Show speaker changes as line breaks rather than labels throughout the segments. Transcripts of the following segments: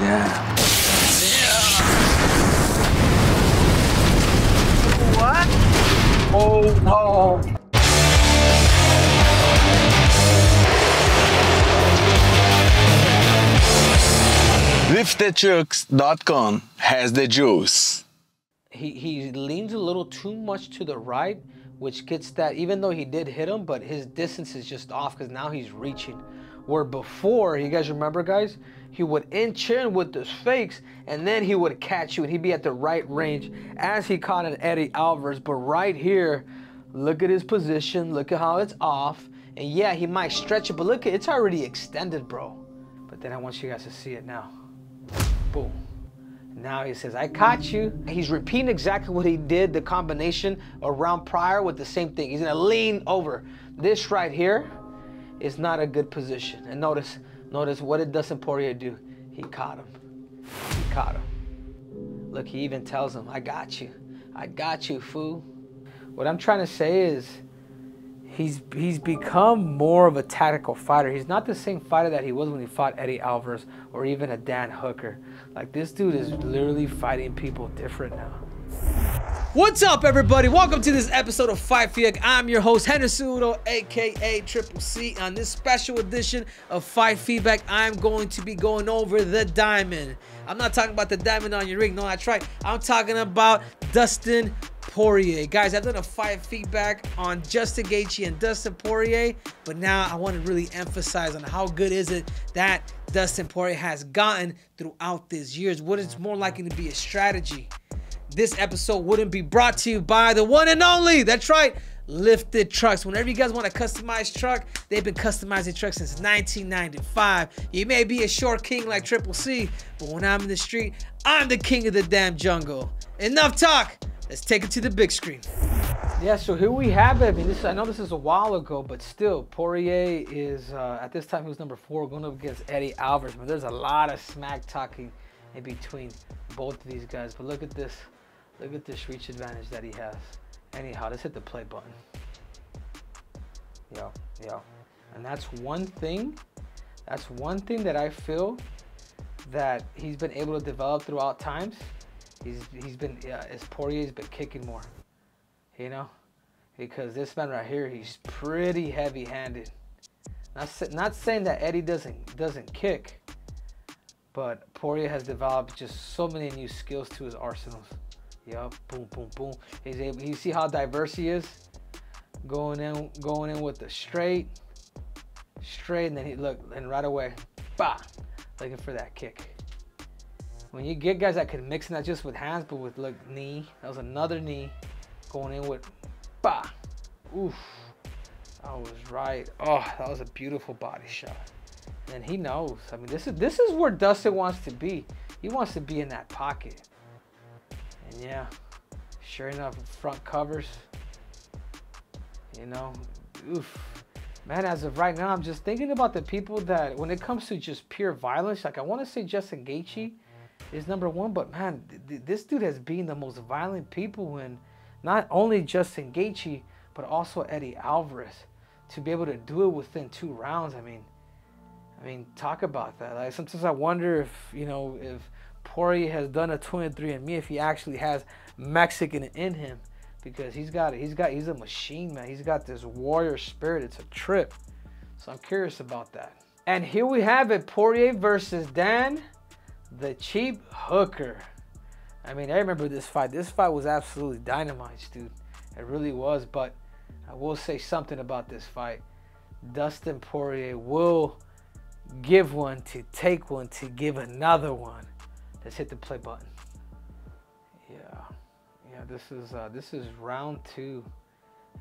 Yeah.
What? Oh no.
LiftedChucks.com has the juice.
He leans a little too much to the right, which gets that, even though he did hit him, but his distance is just off because now he's reaching. Where before, you guys remember, guys, he would inch in with those fakes and then he would catch you and he'd be at the right range as he caught an Eddie Alvarez. But right here, look at his position, look at how it's off. And yeah, he might stretch it, but look, it's already extended, bro. But then I want you guys to see it now. Boom. Now he says, I caught you. He's repeating exactly what he did, the combination around prior with the same thing. He's gonna lean over. This right here is not a good position. And notice what did Dustin Poirier do? He caught him. He caught him. Look, he even tells him, I got you. I got you, fool. What I'm trying to say is, he's become more of a tactical fighter. He's not the same fighter that he was when he fought Eddie Alvarez or even a Dan Hooker. Like, this dude is literally fighting people different now. What's up, everybody? Welcome to this episode of Fight Feedback. I'm your host, Cejudo, aka Triple C. On this special edition of Fight Feedback, I'm going to be going over the diamond. I'm not talking about the diamond on your ring. No, that's right. I'm talking about Dustin Poirier. Guys, I've done a fight feedback on Justin Gaethje and Dustin Poirier, but now I want to really emphasize on how good is it that Dustin Poirier has gotten throughout these years. What is more likely to be a strategy? This episode wouldn't be brought to you by the one and only, that's right, Lifted Trucks. Whenever you guys want a customized truck, they've been customizing trucks since 1995. You may be a short king like Triple C, but when I'm in the street, I'm the king of the damn jungle. Enough talk. Let's take it to the big screen. Yeah, so here we have it. I mean, I know this is a while ago, but still, Poirier is, at this time, he was number 4, going up against Eddie Alvarez. But there's a lot of smack talking in between both of these guys. But look at this. Look at this reach advantage that he has. Anyhow, let's hit the play button. Yo. And that's one thing that I feel that he's been able to develop throughout times. Poirier's been kicking more, you know, because this man right here, he's pretty heavy-handed. Not saying that Eddie doesn't kick, but Poirier has developed just so many new skills to his arsenals. Yup, boom, boom, boom. You see how diverse he is, going in with the straight, and then and right away, bah, looking for that kick. When you get guys that can mix not just with hands, but with, look, knee. That was another knee going in with, bah. Oof. I was right. Oh, that was a beautiful body shot. And he knows. I mean, this is where Dustin wants to be. He wants to be in that pocket. And yeah, sure enough, front covers. You know, oof. Man, as of right now, I'm just thinking about the people that, when it comes to just pure violence, like I want to say Justin Gaethje is number 1, but man, this dude has been the most violent people in not only Justin Gaethje, but also Eddie Alvarez. To be able to do it within 2 rounds, I mean, talk about that. Like, sometimes I wonder if, you know, if Poirier has done a 23andMe, if he actually has Mexican in him, because he's a machine, man. He's got this warrior spirit. It's a trip. So I'm curious about that. And here we have it, Poirier versus Dan the Cheap Hooker. I mean, I remember this fight. This fight was absolutely dynamite, dude. It really was. But I will say something about this fight. Dustin Poirier will give one to take one to give another one. Let's hit the play button. Yeah, this is round 2.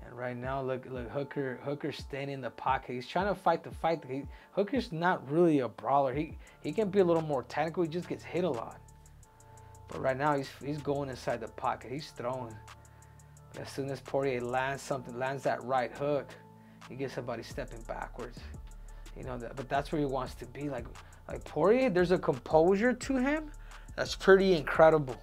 And right now, look, Hooker's staying in the pocket. He's trying to fight the fight. Hooker's not really a brawler. He can be a little more technical. He just gets hit a lot. But right now, he's going inside the pocket. He's throwing. But as soon as Poirier lands that right hook, he gets somebody stepping backwards. You know, but that's where he wants to be. Like Poirier, there's a composure to him that's pretty incredible.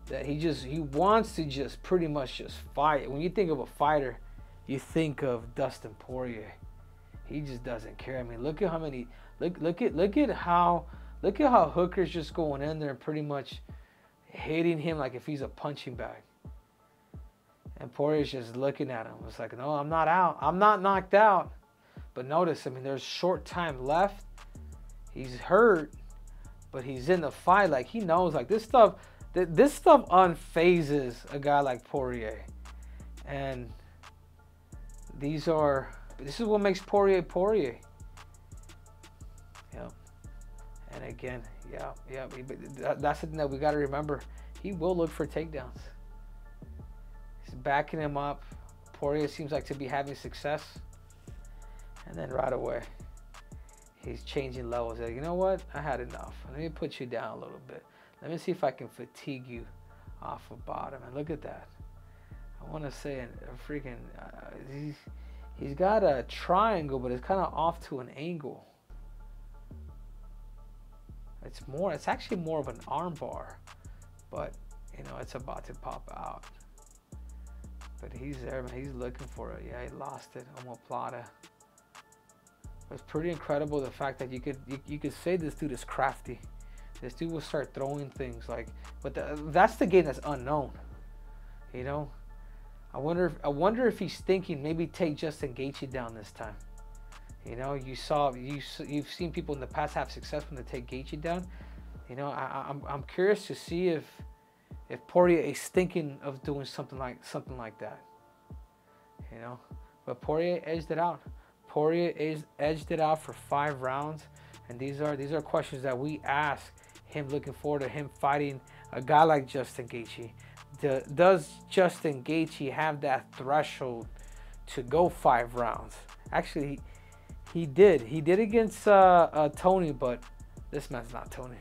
That he wants to just pretty much just fight. When you think of a fighter, you think of Dustin Poirier. He just doesn't care. I mean, look at how many, look at how Look at how Hooker's just going in there and pretty much hitting him like if he's a punching bag. And Poirier's just looking at him. It's like, no, I'm not out. I'm not knocked out. But notice, I mean, there's short time left. He's hurt, but he's in the fight. Like, he knows, like, this stuff unfazes a guy like Poirier. And this is what makes Poirier Poirier. Yep. And again, yeah. That's the thing that we got to remember. He will look for takedowns. He's backing him up. Poirier seems like to be having success. And then right away, he's changing levels. Like, you know what? I had enough. Let me put you down a little bit. Let me see if I can fatigue you off of bottom. And look at that. I want to say a freaking... he's got a triangle, but it's kind of off to an angle. It's actually more of an arm bar. But, you know, it's about to pop out. But he's there, man. He's looking for it. Yeah, he lost it. Omoplata. It's pretty incredible the fact that you could say this dude is crafty. This dude will start throwing things like, but that's the game that's unknown. You know, I wonder if he's thinking maybe take Justin Gaethje down this time. You know, you've seen people in the past have success when they take Gaethje down. You know, I'm curious to see if Poirier is thinking of doing something like that. You know, but Poirier edged it out. Poirier edged it out for 5 rounds, and these are questions that we ask him, looking forward to him fighting a guy like Justin Gaethje. Does Justin Gaethje have that threshold to go 5 rounds? Actually, he did. He did against Tony, but this man's not Tony.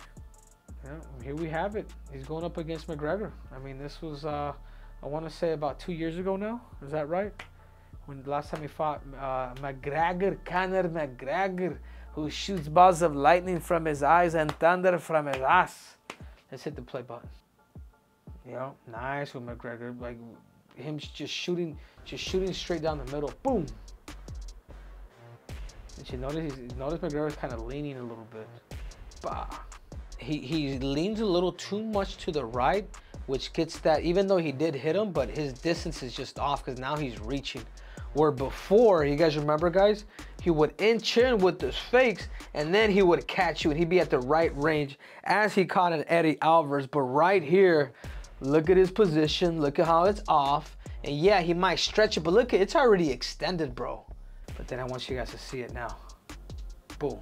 Yeah, here we have it. He's going up against McGregor. I mean, this was I want to say about 2 years ago now. Is that right? When the last time he fought McGregor, Conor McGregor, who shoots balls of lightning from his eyes and thunder from his ass. Let's hit the play button. You know, nice with McGregor, like him just shooting straight down the middle. Boom. Did you notice? Notice McGregor's kind of leaning a little bit. Bah. He leans a little too much to the right, which gets that. Even though he did hit him, but his distance is just off because now he's reaching. Where before, you guys remember, guys, he would inch in with the fakes, and then he would catch you, and he'd be at the right range as he caught an Eddie Alvarez. But right here, look at his position. Look at how it's off. And yeah, he might stretch it, but look, it's already extended, bro. But then I want you guys to see it now. Boom.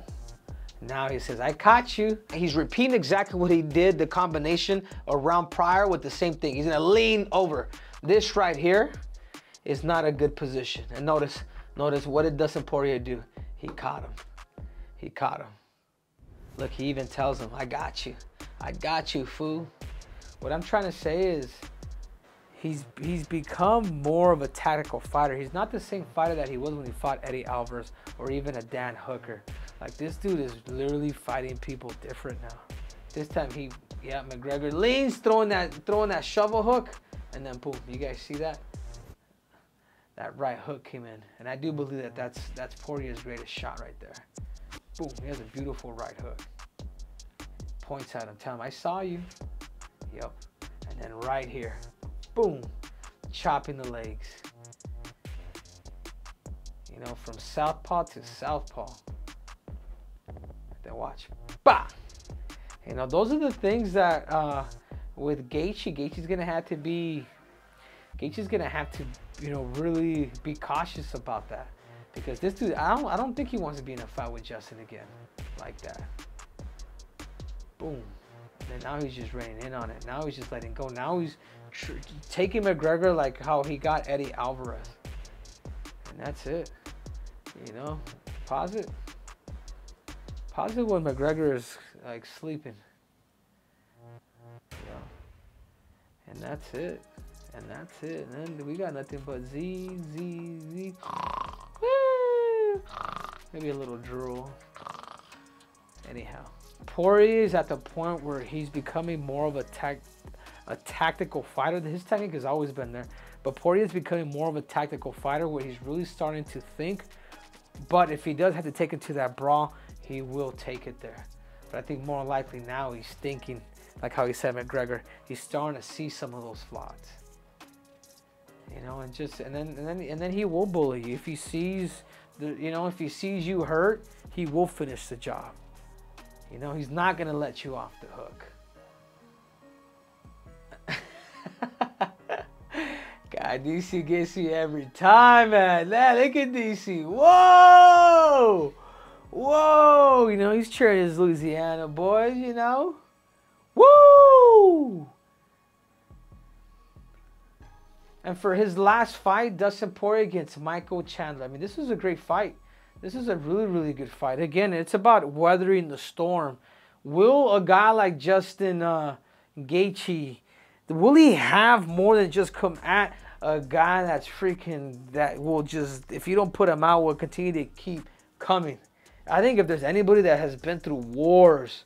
Now he says, I caught you. He's repeating exactly what he did, the combination around prior with the same thing. He's gonna lean over. This right here is not a good position. And notice what did Dustin Poirier do? He caught him. He caught him. Look, he even tells him, I got you. I got you, fool. What I'm trying to say is he's become more of a tactical fighter. He's not the same fighter that he was when he fought Eddie Alvarez or even a Dan Hooker. Like, this dude is literally fighting people different now. This time McGregor leans, throwing that shovel hook, and then boom, you guys see that? That right hook came in. And I do believe that that's Poirier's greatest shot right there. Boom, he has a beautiful right hook. Points at him, tell him, I saw you. Yep. And then right here, boom, chopping the legs. You know, from southpaw to southpaw. Then watch, bah! You know, those are the things that with Gaethje's gonna have to, you know, really be cautious about that, because this dude, I don't think he wants to be in a fight with Justin again like that. Boom. And now he's just reining in on it. Now he's just letting go. Now he's taking McGregor like how he got Eddie Alvarez. And that's it. You know, pause it. Pause it when McGregor is like sleeping. You know? And that's it. And that's it. And then we got nothing but Z. Maybe a little drool. Anyhow. Poirier is at the point where he's becoming more of a tactical fighter. His technique has always been there, but Poirier is becoming more of a tactical fighter where he's really starting to think. But if he does have to take it to that brawl, he will take it there. But I think more likely now he's thinking, like how he said McGregor, he's starting to see some of those flaws. You know, and then he will bully you if he sees if he sees you hurt, he will finish the job. You know, he's not gonna let you off the hook. God, DC gets you every time, man. Look at DC. Whoa! Whoa! You know, he's cheering his Louisiana boys, you know? Woo! And for his last fight, Dustin Poirier against Michael Chandler. I mean, this was a great fight. This is a really, really good fight. Again, it's about weathering the storm. Will a guy like Justin Gaethje, will he have more than just come at a guy that's freaking, that will just, if you don't put him out, will continue to keep coming? I think if there's anybody that has been through wars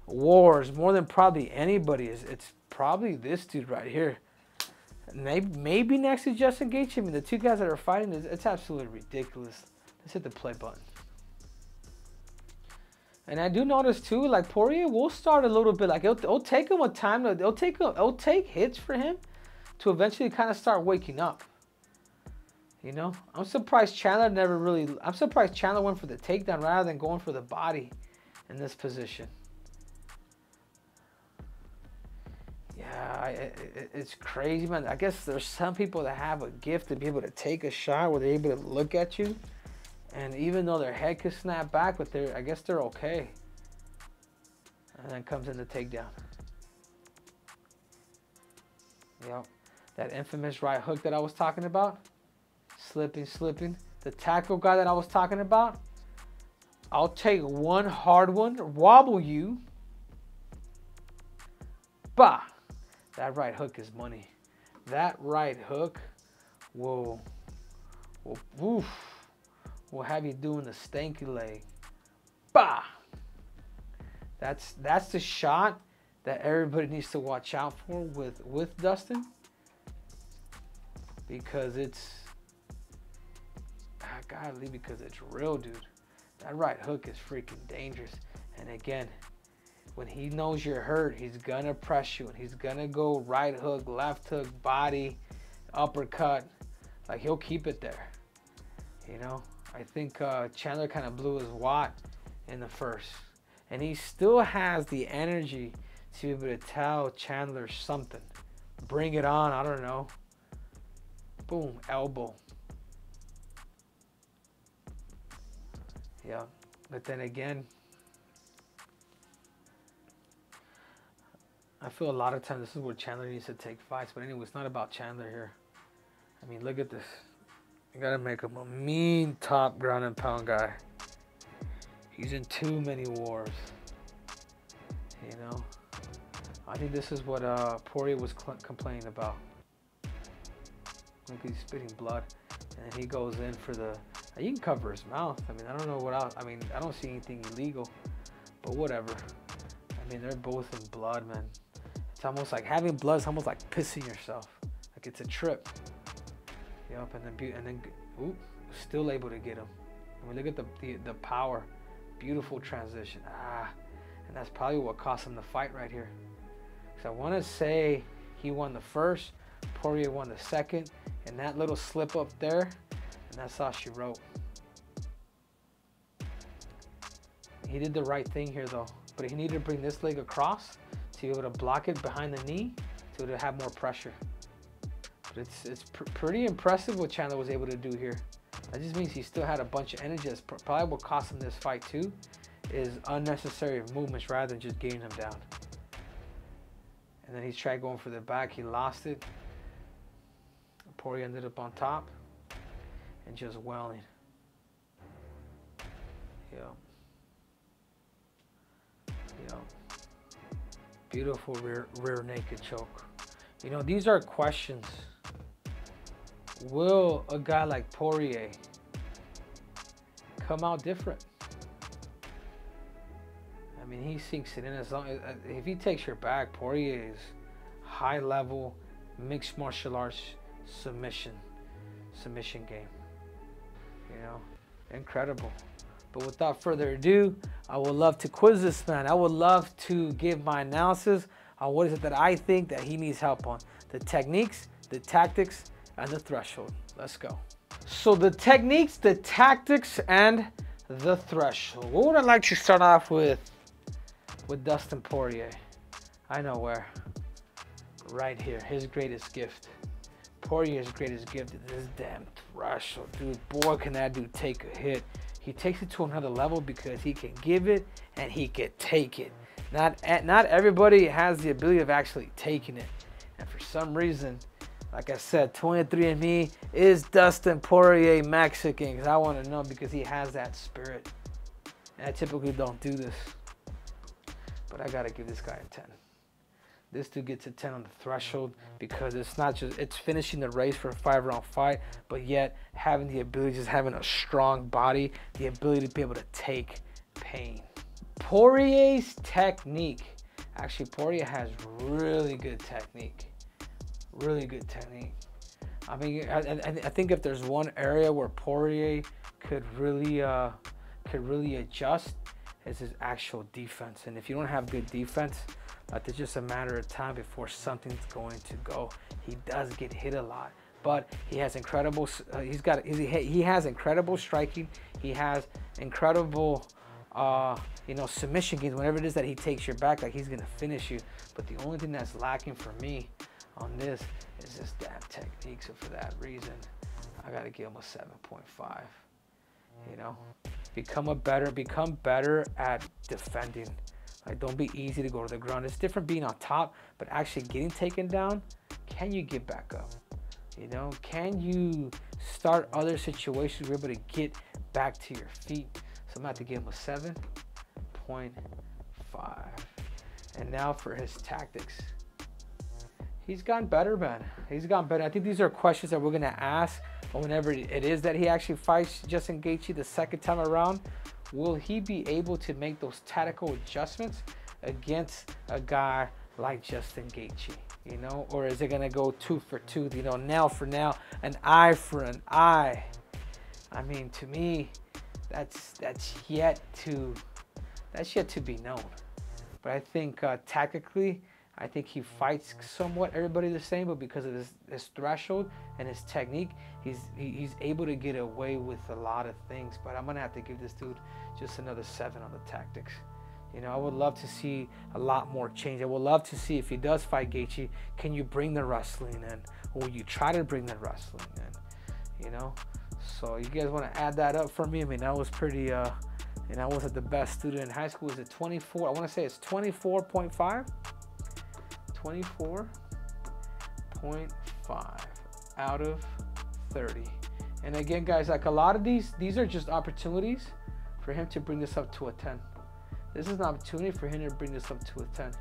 more than probably anybody, it's probably this dude right here. Maybe next to Justin Gaethje. I mean, the two guys that are fighting, it's absolutely ridiculous. Let's hit the play button. And I do notice too, like Poirier will start a little bit, like it'll take him a time to, it'll take hits for him to eventually kind of start waking up. You know, I'm surprised Chandler went for the takedown rather than going for the body in this position. Yeah, it's crazy, man. I guess there's some people that have a gift to be able to take a shot where they're able to look at you, and even though their head could snap back, but I guess they're okay. And then comes in the takedown. Yep, that infamous right hook that I was talking about. Slipping. The tackle guy that I was talking about. I'll take one hard one, wobble you. Bah! That right hook is money. That right hook will have you doing the stanky leg. Bah! That's the shot that everybody needs to watch out for with Dustin, because it's because it's real, dude. That right hook is freaking dangerous. And again, when he knows you're hurt, he's gonna press you and he's gonna go right hook, left hook, body, uppercut. Like, he'll keep it there. You know, I think Chandler kind of blew his wad in the first, and he still has the energy to be able to tell Chandler something. Bring it on, I don't know. Boom, elbow. Yeah, but then again, I feel a lot of times this is where Chandler needs to take fights. But anyway, it's not about Chandler here. I mean, look at this. You gotta make him a mean top ground and pound guy. He's in too many wars. You know? I think this is what Poirier was complaining about. Look, he's spitting blood. And he goes in for the... You can cover his mouth. I mean, I don't know what else. I mean, I don't see anything illegal. But whatever. I mean, they're both in blood, man. It's almost like having blood is almost like pissing yourself. Like it's a trip. Yep, and then ooh, still able to get him. I mean, look at the power. Beautiful transition. And that's probably what cost him the fight right here. So I want to say he won the first, Poirier won the second, and that little slip up there, and that's all she wrote. He did the right thing here though, but he needed to bring this leg across to be able to block it behind the knee to have more pressure. But it's pretty impressive what Chandler was able to do here. That just means he still had a bunch of energy. That's probably what cost him this fight too, is unnecessary movements rather than just getting him down. And then he tried going for the back, he lost it. Poirier ended up on top and just welling. Yeah. Beautiful rear naked choke. You know, these are questions. Will a guy like Poirier come out different? I mean, he sinks it in as long as, if he takes your back, Poirier is high level mixed martial arts submission game. You know, incredible. But without further ado, I would love to quiz this man. I would love to give my analysis on what is it that I think that he needs help on. The techniques, the tactics, and the threshold. Let's go. So the techniques, the tactics, and the threshold. What would I like to start off with Dustin Poirier? I know where. Right here, his greatest gift. Poirier's greatest gift is this damn threshold. Dude, boy, can that dude take a hit. He takes it to another level because he can give it and he can take it. Not everybody has the ability of actually taking it. And for some reason, like I said, 23andMe is Dustin Poirier Mexican, because I want to know, because he has that spirit. And I typically don't do this, but I got to give this guy a 10. This dude gets a 10 on the threshold because it's not just, it's finishing the race for a 5-round fight, but yet having the ability, just having a strong body, the ability to be able to take pain. Poirier's technique. Actually, Poirier has really good technique. Really good technique. I mean, I think if there's one area where Poirier could really adjust, is his actual defense. And if you don't have good defense, it's just a matter of time before something's going to go. He does get hit a lot, but he has incredible. He has incredible striking. He has incredible, submission games. Whenever it is that he takes your back, like, he's gonna finish you. But the only thing that's lacking for me on this is this damn technique. So for that reason, I gotta give him a 7.5. You know, become better at defending. Like, don't be easy to go to the ground. It's different being on top, but actually getting taken down. Can you get back up? You know, can you start other situations where you're able to get back to your feet? So I'm gonna have to give him a 7.5. And now for his tactics. He's gotten better, man. He's gotten better. I think these are questions that we're gonna ask whenever it is that he actually fights Justin Gaethje the second time around. Will he be able to make those tactical adjustments against a guy like Justin Gaethje? You know, or is it gonna go tooth for tooth? You know, nail for nail, an eye for an eye. I mean, to me, that's yet to be known. But I think tactically, I think he fights somewhat everybody the same, but because of his threshold and his technique, he's able to get away with a lot of things. But I'm gonna have to give this dude just another 7 on the tactics. You know, I would love to see a lot more change. I would love to see, if he does fight Gaethje, can you bring the wrestling in? Or will you try to bring the wrestling in? You know? So you guys want to add that up for me? I mean, that was pretty, and I wasn't the best student in high school. Was it 24? I want to say it's 24.5. 24.5 out of 30. And again, guys, like, a lot of these are just opportunities for him to bring this up to a 10. This is an opportunity for him to bring this up to a 10.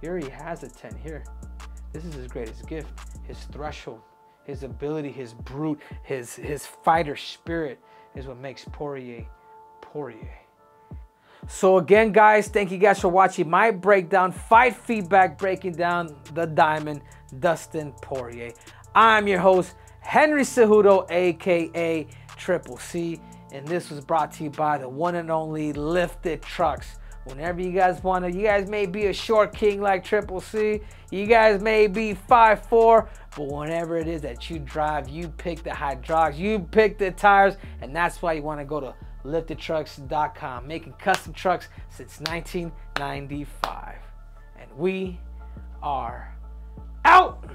Here he has a 10 here. This is his greatest gift. His threshold, his ability, his brute, his fighter spirit is what makes Poirier Poirier. So again, guys, thank you guys for watching my breakdown, fight feedback, breaking down the diamond, Dustin Poirier. I'm your host, Henry Cejudo, aka Triple C, and this was brought to you by the one and only Lifted Trucks. Whenever you guys want to, you guys may be a short king like Triple C, you guys may be 5'4", but whenever it is that you drive, you pick the hydraulics, you pick the tires, and that's why you want to go to liftedtrucks.com, making custom trucks since 1995. And we are out.